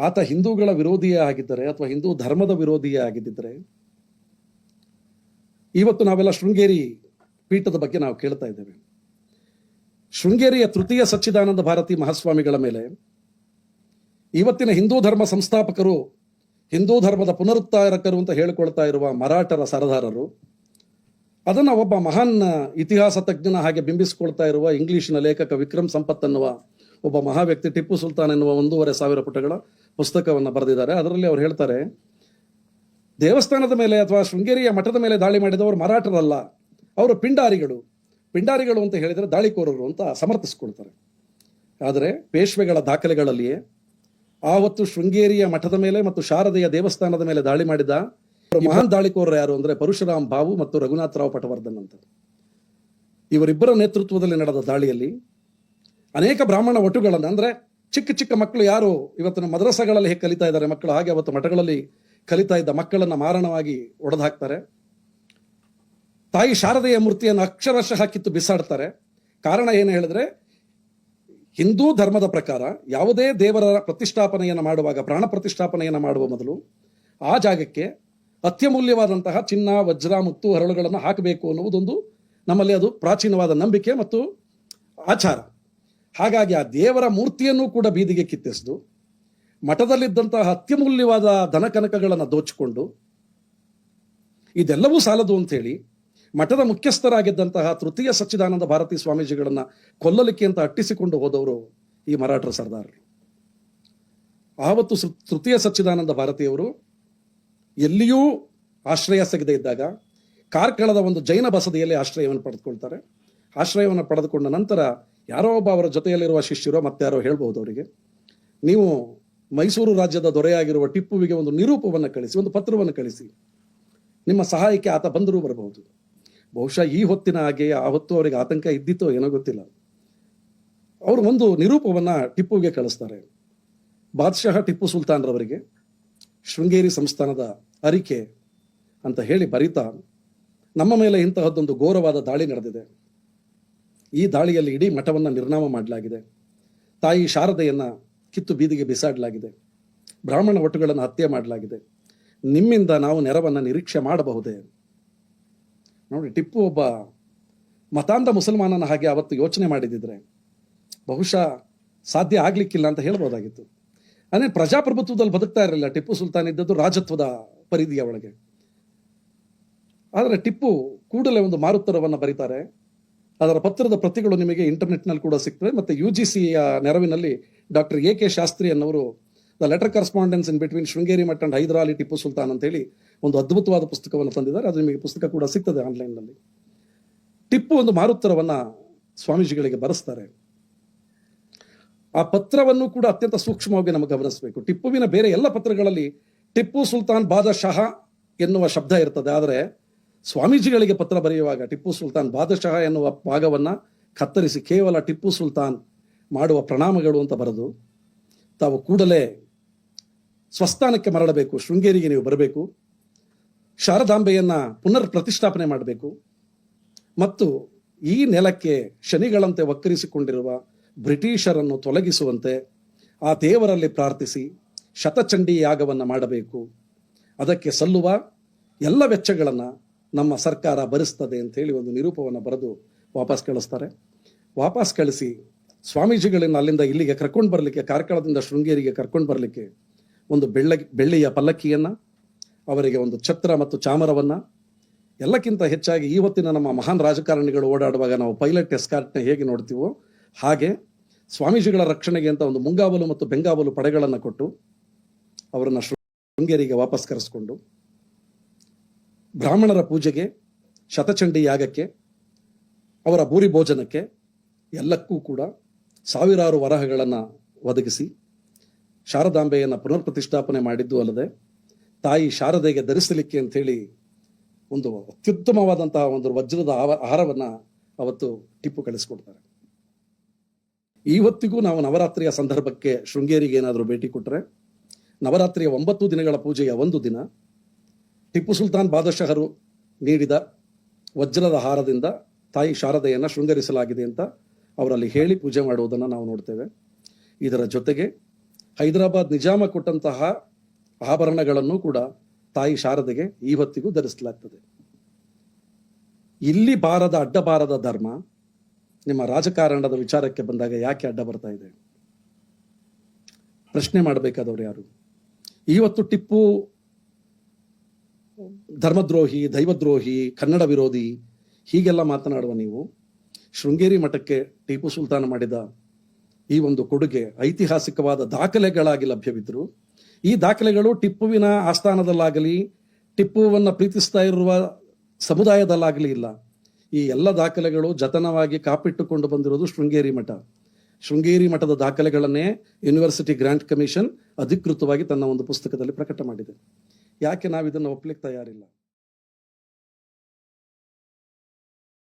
ಆತ ಹಿಂದೂಗಳ ವಿರೋಧಿಯೇ ಆಗಿದ್ದರೆ ಅಥವಾ ಹಿಂದೂ ಧರ್ಮದ ವಿರೋಧಿಯೇ ಆಗಿದ್ದರೆ ಇವತ್ತು ನಾವೆಲ್ಲ ಶೃಂಗೇರಿ ಪೀಠದ ಬಗ್ಗೆ ನಾವು ಕೇಳ್ತಾ ಇದ್ದೇವೆ. ಶೃಂಗೇರಿಯ ತೃತೀಯ ಸಚ್ಚಿದಾನಂದ ಭಾರತಿ ಮಹಾಸ್ವಾಮಿಗಳ ಮೇಲೆ ಇವತ್ತಿನ ಹಿಂದೂ ಧರ್ಮ ಸಂಸ್ಥಾಪಕರು, ಹಿಂದೂ ಧರ್ಮದ ಪುನರುದ್ಧಾರಕರು ಅಂತ ಹೇಳಿಕೊಳ್ತಾ ಇರುವ ಮರಾಠರ ಸರದಾರರು, ಅದನ್ನು ಒಬ್ಬ ಮಹಾನ್ ಇತಿಹಾಸ ತಜ್ಞನ ಹಾಗೆ ಬಿಂಬಿಸಿಕೊಳ್ತಾ ಇರುವ ಇಂಗ್ಲಿಷಿನ ಲೇಖಕ ವಿಕ್ರಮ್ ಸಂಪತ್ ಅನ್ನುವ ಒಬ್ಬ ಮಹಾ ವ್ಯಕ್ತಿ ಟಿಪ್ಪು ಸುಲ್ತಾನ್ ಎನ್ನುವ 1,500 ಪುಟಗಳ ಪುಸ್ತಕವನ್ನು ಬರೆದಿದ್ದಾರೆ. ಅದರಲ್ಲಿ ಅವರು ಹೇಳ್ತಾರೆ, ದೇವಸ್ಥಾನದ ಮೇಲೆ ಅಥವಾ ಶೃಂಗೇರಿಯ ಮಠದ ಮೇಲೆ ದಾಳಿ ಮಾಡಿದವರು ಮರಾಠರಲ್ಲ, ಅವರು ಪಿಂಡಾರಿಗಳು ಅಂತ ಹೇಳಿದರೆ ದಾಳಿಕೋರರು ಅಂತ ಸಮರ್ಥಿಸ್ಕೊಳ್ತಾರೆ. ಆದರೆ ಪೇಶ್ವೆಗಳ ದಾಖಲೆಗಳಲ್ಲಿಯೇ ಆವತ್ತು ಶೃಂಗೇರಿಯ ಮಠದ ಮೇಲೆ ಮತ್ತು ಶಾರದೆಯ ದೇವಸ್ಥಾನದ ಮೇಲೆ ದಾಳಿ ಮಾಡಿದ ಮಹಾನ್ ದಾಳಿಕೋರರು ಯಾರು ಅಂದರೆ ಪರಶುರಾಮ್ ಭಾವು ಮತ್ತು ರಘುನಾಥರಾವ್ ಪಟವರ್ಧನ್ ಅಂತ. ಇವರಿಬ್ಬರ ನೇತೃತ್ವದಲ್ಲಿ ನಡೆದ ದಾಳಿಯಲ್ಲಿ ಅನೇಕ ಬ್ರಾಹ್ಮಣ ಒಟುಗಳನ್ನು, ಅಂದರೆ ಚಿಕ್ಕ ಚಿಕ್ಕ ಮಕ್ಕಳು ಯಾರು ಇವತ್ತಿನ ಮದ್ರಸಾಗಳಲ್ಲಿ ಹೇಗೆ ಕಲಿತಾ ಇದ್ದಾರೆ ಮಕ್ಕಳು, ಹಾಗೆ ಅವತ್ತು ಮಠಗಳಲ್ಲಿ ಕಲಿತಾ ಇದ್ದ ಮಕ್ಕಳನ್ನು ಮಾರಣವಾಗಿ ಒಡೆದು ಹಾಕ್ತಾರೆ. ತಾಯಿ ಶಾರದೆಯ ಮೂರ್ತಿಯನ್ನು ಅಕ್ಷರಶಃ ಕಿತ್ತು ಬಿಸಾಡ್ತಾರೆ. ಕಾರಣ ಏನು ಹೇಳಿದ್ರೆ, ಹಿಂದೂ ಧರ್ಮದ ಪ್ರಕಾರ ಯಾವುದೇ ದೇವರ ಪ್ರತಿಷ್ಠಾಪನೆಯನ್ನು ಮಾಡುವಾಗ, ಪ್ರಾಣ ಪ್ರತಿಷ್ಠಾಪನೆಯನ್ನು ಮಾಡುವ ಮೊದಲು ಆ ಜಾಗಕ್ಕೆ ಅತ್ಯಮೂಲ್ಯವಾದಂತಹ ಚಿನ್ನ, ವಜ್ರ, ಮುತ್ತು, ಹರಳುಗಳನ್ನು ಹಾಕಬೇಕು ಅನ್ನುವುದೊಂದು ನಮ್ಮಲ್ಲಿ ಅದು ಪ್ರಾಚೀನವಾದ ನಂಬಿಕೆ ಮತ್ತು ಆಚಾರ. ಹಾಗಾಗಿ ಆ ದೇವರ ಮೂರ್ತಿಯನ್ನು ಕೂಡ ಬೀದಿಗೆ ಕಿತ್ತೆಸೆದು ಮಠದಲ್ಲಿದ್ದಂತಹ ಅತ್ಯಮೂಲ್ಯವಾದ ಧನಕನಕಗಳನ್ನು ದೋಚಿಕೊಂಡು, ಇದೆಲ್ಲವೂ ಸಾಲದು ಅಂತೇಳಿ ಮಠದ ಮುಖ್ಯಸ್ಥರಾಗಿದ್ದಂತಹ ತೃತೀಯ ಸಚ್ಚಿದಾನಂದ ಭಾರತಿ ಸ್ವಾಮೀಜಿಗಳನ್ನು ಕೊಲ್ಲಲಿಕ್ಕೆ ಅಂತ ಅಟ್ಟಿಸಿಕೊಂಡು ಹೋದವರು ಈ ಮರಾಠರ ಸರ್ದಾರರು. ಆವತ್ತು ತೃತೀಯ ಸಚ್ಚಿದಾನಂದ ಭಾರತಿಯವರು ಎಲ್ಲಿಯೂ ಆಶ್ರಯ ಸಿಗದೇ ಇದ್ದಾಗ ಕಾರ್ಕಳದ ಒಂದು ಜೈನ ಬಸದಿಯಲ್ಲಿ ಆಶ್ರಯವನ್ನು ಪಡೆದುಕೊಳ್ತಾರೆ. ಆಶ್ರಯವನ್ನು ಪಡೆದುಕೊಂಡ ನಂತರ ಯಾರೋ ಒಬ್ಬ ಅವರ ಜೊತೆಯಲ್ಲಿರುವ ಶಿಷ್ಯರು ಮತ್ತೆ ಯಾರೋ ಹೇಳ್ಬಹುದು ಅವರಿಗೆ, ನೀವು ಮೈಸೂರು ರಾಜ್ಯದ ದೊರೆಯಾಗಿರುವ ಟಿಪ್ಪುವಿಗೆ ಒಂದು ನಿರೂಪವನ್ನು ಕಳಿಸಿ, ಒಂದು ಪತ್ರವನ್ನು ಕಳಿಸಿ, ನಿಮ್ಮ ಸಹಾಯಕ್ಕೆ ಆತ ಬಂದರೂ ಬರಬಹುದು. ಬಹುಶಃ ಈ ಹೊತ್ತಿನ ಹಾಗೆ ಆ ಹೊತ್ತು ಅವರಿಗೆ ಆತಂಕ ಇದ್ದಿತ್ತೋ ಏನೋ ಗೊತ್ತಿಲ್ಲ. ಅವರು ಒಂದು ನಿರೂಪವನ್ನು ಟಿಪ್ಪುವಿಗೆ ಕಳಿಸ್ತಾರೆ. ಬಾದಶಾಹ ಟಿಪ್ಪು ಸುಲ್ತಾನ್ ರವರಿಗೆ ಶೃಂಗೇರಿ ಸಂಸ್ಥಾನದ ಅರಿಕೆ ಅಂತ ಹೇಳಿ ಬರೀತಾ, ನಮ್ಮ ಮೇಲೆ ಇಂತಹದ್ದೊಂದು ಘೋರವಾದ ದಾಳಿ ನಡೆದಿದೆ. ಈ ದಾಳಿಯಲ್ಲಿ ಇಡೀ ಮಠವನ್ನು ನಿರ್ನಾಮ ಮಾಡಲಾಗಿದೆ. ತಾಯಿ ಶಾರದೆಯನ್ನು ಕಿತ್ತು ಬೀದಿಗೆ ಬಿಸಾಡಲಾಗಿದೆ. ಬ್ರಾಹ್ಮಣ ಒಟುಗಳನ್ನು ಹತ್ಯೆ ಮಾಡಲಾಗಿದೆ. ನಿಮ್ಮಿಂದ ನಾವು ನೆರವನ್ನು ನಿರೀಕ್ಷೆ ಮಾಡಬಹುದೇ? ನೋಡಿ, ಟಿಪ್ಪು ಒಬ್ಬ ಮತಾಂಧ ಮುಸಲ್ಮಾನನ ಹಾಗೆ ಅವತ್ತು ಯೋಚನೆ ಮಾಡಿದಿದ್ರೆ ಬಹುಶಃ ಸಾಧ್ಯ ಆಗ್ಲಿಕ್ಕಿಲ್ಲ ಅಂತ ಹೇಳ್ಬೋದಾಗಿತ್ತು. ಅಂದರೆ ಪ್ರಜಾಪ್ರಭುತ್ವದಲ್ಲಿ ಬದುಕ್ತಾ ಇರಲಿಲ್ಲ. ಟಿಪ್ಪು ಸುಲ್ತಾನ್ ಇದ್ದದ್ದು ರಾಜತ್ವದ ಪರಿಧಿಯ ಒಳಗೆ. ಆದರೆ ಟಿಪ್ಪು ಕೂಡಲೇ ಒಂದು ಮಾರುತ್ತರವನ್ನು ಬರೀತಾರೆ. ಅದರ ಪತ್ರದ ಪ್ರತಿಗಳು ನಿಮಗೆ ಇಂಟರ್ನೆಟ್ನಲ್ಲಿ ಕೂಡ ಸಿಗ್ತವೆ. ಮತ್ತು UGCಯ ನೆರವಿನಲ್ಲಿ ಡಾಕ್ಟರ್ AK ಶಾಸ್ತ್ರಿ ಅನ್ನವರು the letter correspondence in between Sringeri Math and Hyder Ali Tipu Sultan ಅಂತೇಳಿ ಒಂದು ಅದ್ಭುತವಾದ ಪುಸ್ತಕವನ್ನು ತಂದಿದ್ದಾರೆ. ಅದು ನಿಮಗೆ ಪುಸ್ತಕ ಕೂಡ ಸಿಗ್ತದೆ ಆನ್ಲೈನ್ನಲ್ಲಿ. ಟಿಪ್ಪು ಒಂದು ಮಾರುತ್ತರವನ್ನು ಸ್ವಾಮೀಜಿಗಳಿಗೆ ಬರೆಸ್ತಾರೆ. ಆ ಪತ್ರವನ್ನು ಕೂಡ ಅತ್ಯಂತ ಸೂಕ್ಷ್ಮವಾಗಿ ನಮಗೆ ಗಮನಿಸಬೇಕು. ಟಿಪ್ಪುವಿನ ಬೇರೆ ಎಲ್ಲ ಪತ್ರಗಳಲ್ಲಿ ಟಿಪ್ಪು ಸುಲ್ತಾನ್ ಬಾದಶಾಹ ಎನ್ನುವ ಶಬ್ದ ಇರ್ತದೆ. ಆದರೆ ಸ್ವಾಮೀಜಿಗಳಿಗೆ ಪತ್ರ ಬರೆಯುವಾಗ ಟಿಪ್ಪು ಸುಲ್ತಾನ್ ಬಾದಶಾಹ ಎನ್ನುವ ಭಾಗವನ್ನು ಕತ್ತರಿಸಿ ಕೇವಲ ಟಿಪ್ಪು ಸುಲ್ತಾನ್ ಮಾಡುವ ಪ್ರಣಾಮಗಳು ಅಂತ ಬರೆದು, ತಾವು ಕೂಡಲೇ ಸ್ವಸ್ಥಾನಕ್ಕೆ ಮರಳಬೇಕು, ಶೃಂಗೇರಿಗೆ ನೀವು ಬರಬೇಕು, ಶಾರದಾಂಬೆಯನ್ನು ಪುನರ್ ಪ್ರತಿಷ್ಠಾಪನೆ ಮಾಡಬೇಕು ಮತ್ತು ಈ ನೆಲಕ್ಕೆ ಶನಿಗಳಂತೆ ವಕ್ಕರಿಸಿಕೊಂಡಿರುವ ಬ್ರಿಟಿಷರನ್ನು ತೊಲಗಿಸುವಂತೆ ಆ ದೇವರಲ್ಲಿ ಪ್ರಾರ್ಥಿಸಿ ಶತಚಂಡಿ ಯಾಗವನ್ನು ಮಾಡಬೇಕು. ಅದಕ್ಕೆ ಸಲ್ಲುವ ಎಲ್ಲ ವೆಚ್ಚಗಳನ್ನು ನಮ್ಮ ಸರ್ಕಾರ ಭರಿಸ್ತದೆ ಅಂತೇಳಿ ಒಂದು ನಿರೂಪವನ್ನು ಬರೆದು ವಾಪಸ್ ಕಳಿಸ್ತಾರೆ. ವಾಪಸ್ ಕಳಿಸಿ ಸ್ವಾಮೀಜಿಗಳನ್ನು ಅಲ್ಲಿಂದ ಇಲ್ಲಿಗೆ ಕರ್ಕೊಂಡು ಬರಲಿಕ್ಕೆ, ಕಾರ್ಕಳದಿಂದ ಶೃಂಗೇರಿಗೆ ಕರ್ಕೊಂಡು ಬರಲಿಕ್ಕೆ ಒಂದು ಬೆಳ್ಳಿಯ ಪಲ್ಲಕ್ಕಿಯನ್ನು, ಅವರಿಗೆ ಒಂದು ಛತ್ರ ಮತ್ತು ಚಾಮರವನ್ನು, ಎಲ್ಲಕ್ಕಿಂತ ಹೆಚ್ಚಾಗಿ ಇವತ್ತಿನ ನಮ್ಮ ಮಹಾನ್ ರಾಜಕಾರಣಿಗಳು ಓಡಾಡುವಾಗ ನಾವು ಪೈಲಟ್ ಎಸ್ಕಾರ್ಟ್ನ ಹೇಗೆ ನೋಡ್ತೀವೋ ಹಾಗೆ ಸ್ವಾಮೀಜಿಗಳ ರಕ್ಷಣೆಗೆ ಅಂತ ಒಂದು ಮುಂಗಾವಲು ಮತ್ತು ಬೆಂಗಾವಲು ಪಡೆಗಳನ್ನು ಕೊಟ್ಟು ಅವರನ್ನು ಶೃಂಗೇರಿಗೆ ವಾಪಸ್ ಕರೆಸ್ಕೊಂಡು ಬ್ರಾಹ್ಮಣರ ಪೂಜೆಗೆ, ಶತಚಂಡಿ ಯಾಗಕ್ಕೆ, ಅವರ ಭೂರಿ ಭೋಜನಕ್ಕೆ ಎಲ್ಲಕ್ಕೂ ಕೂಡ ಸಾವಿರಾರು ವರಹಗಳನ್ನು ಒದಗಿಸಿ ಶಾರದಾಂಬೆಯನ್ನು ಪುನರ್ ಪ್ರತಿಷ್ಠಾಪನೆ ಮಾಡಿದ್ದು ಅಲ್ಲದೆ ತಾಯಿ ಶಾರದೆಗೆ ಧರಿಸಲಿಕ್ಕೆ ಅಂಥೇಳಿ ಒಂದು ಅತ್ಯುತ್ತಮವಾದಂತಹ ಒಂದು ವಜ್ರದ ಆಹಾರವನ್ನು ಅವತ್ತು ಟಿಪ್ಪು ಕಳಿಸ್ಕೊಡ್ತಾರೆ. ಇವತ್ತಿಗೂ ನಾವು ನವರಾತ್ರಿಯ ಸಂದರ್ಭಕ್ಕೆ ಶೃಂಗೇರಿಗೆ ಏನಾದರೂ ಭೇಟಿ ಕೊಟ್ಟರೆ ನವರಾತ್ರಿಯ 9 ದಿನಗಳ ಪೂಜೆಯ ಒಂದು ದಿನ ಟಿಪ್ಪು ಸುಲ್ತಾನ್ ಬಾದಶಾಹರು ನೀಡಿದ ವಜ್ರದ ಹಾರದಿಂದ ತಾಯಿ ಶಾರದೆಯನ್ನು ಶೃಂಗರಿಸಲಾಗಿದೆ ಅಂತ ಅವರಲ್ಲಿ ಹೇಳಿ ಪೂಜೆ ಮಾಡುವುದನ್ನು ನಾವು ನೋಡ್ತೇವೆ. ಇದರ ಜೊತೆಗೆ ಹೈದರಾಬಾದ್ ನಿಜಾಮ ಕೊಟ್ಟಂತಹ ಆಭರಣಗಳನ್ನು ಕೂಡ ತಾಯಿ ಶಾರದೆಗೆ ಇವತ್ತಿಗೂ ಧರಿಸಲಾಗ್ತದೆ. ಇಲ್ಲಿ ಬಾರದ ಅಡ್ಡ ಬಾರದ ಧರ್ಮ ನಿಮ್ಮ ರಾಜಕಾರಣದ ವಿಚಾರಕ್ಕೆ ಬಂದಾಗ ಯಾಕೆ ಅಡ್ಡ ಬರ್ತಾ ಇದೆ? ಪ್ರಶ್ನೆ ಮಾಡಬೇಕಾದವರು ಯಾರು? ಇವತ್ತು ಟಿಪ್ಪು ಧರ್ಮದ್ರೋಹಿ, ದೈವದ್ರೋಹಿ, ಕನ್ನಡ ವಿರೋಧಿ ಹೀಗೆಲ್ಲ ಮಾತನಾಡುವ ನೀವು ಶೃಂಗೇರಿ ಮಠಕ್ಕೆ ಟಿಪ್ಪು ಸುಲ್ತಾನ ಮಾಡಿದ ಈ ಒಂದು ಕೊಡುಗೆ ಐತಿಹಾಸಿಕವಾದ ದಾಖಲೆಗಳಾಗಿ ಲಭ್ಯವಿದ್ದರು. ಈ ದಾಖಲೆಗಳು ಟಿಪ್ಪುವಿನ ಆಸ್ಥಾನದಲ್ಲಾಗಲಿ, ಟಿಪ್ಪುವನ್ನ ಪ್ರೀತಿಸ್ತಾ ಇರುವ ಸಮುದಾಯದಲ್ಲಾಗಲಿ ಇಲ್ಲ. ಈ ಎಲ್ಲ ದಾಖಲೆಗಳು ಜತನವಾಗಿ ಕಾಪಿಟ್ಟುಕೊಂಡು ಬಂದಿರೋದು ಶೃಂಗೇರಿ ಮಠ. ಶೃಂಗೇರಿ ಮಠದ ದಾಖಲೆಗಳನ್ನೇ ಯೂನಿವರ್ಸಿಟಿ ಗ್ರಾಂಟ್ ಕಮಿಷನ್ ಅಧಿಕೃತವಾಗಿ ತನ್ನ ಒಂದು ಪುಸ್ತಕದಲ್ಲಿ ಪ್ರಕಟ ಮಾಡಿದೆ. ಯಾಕೆ ನಾವು ಇದನ್ನು ಒಪ್ಪಲಿಕ್ಕೆ ತಯಾರಿಲ್ಲ?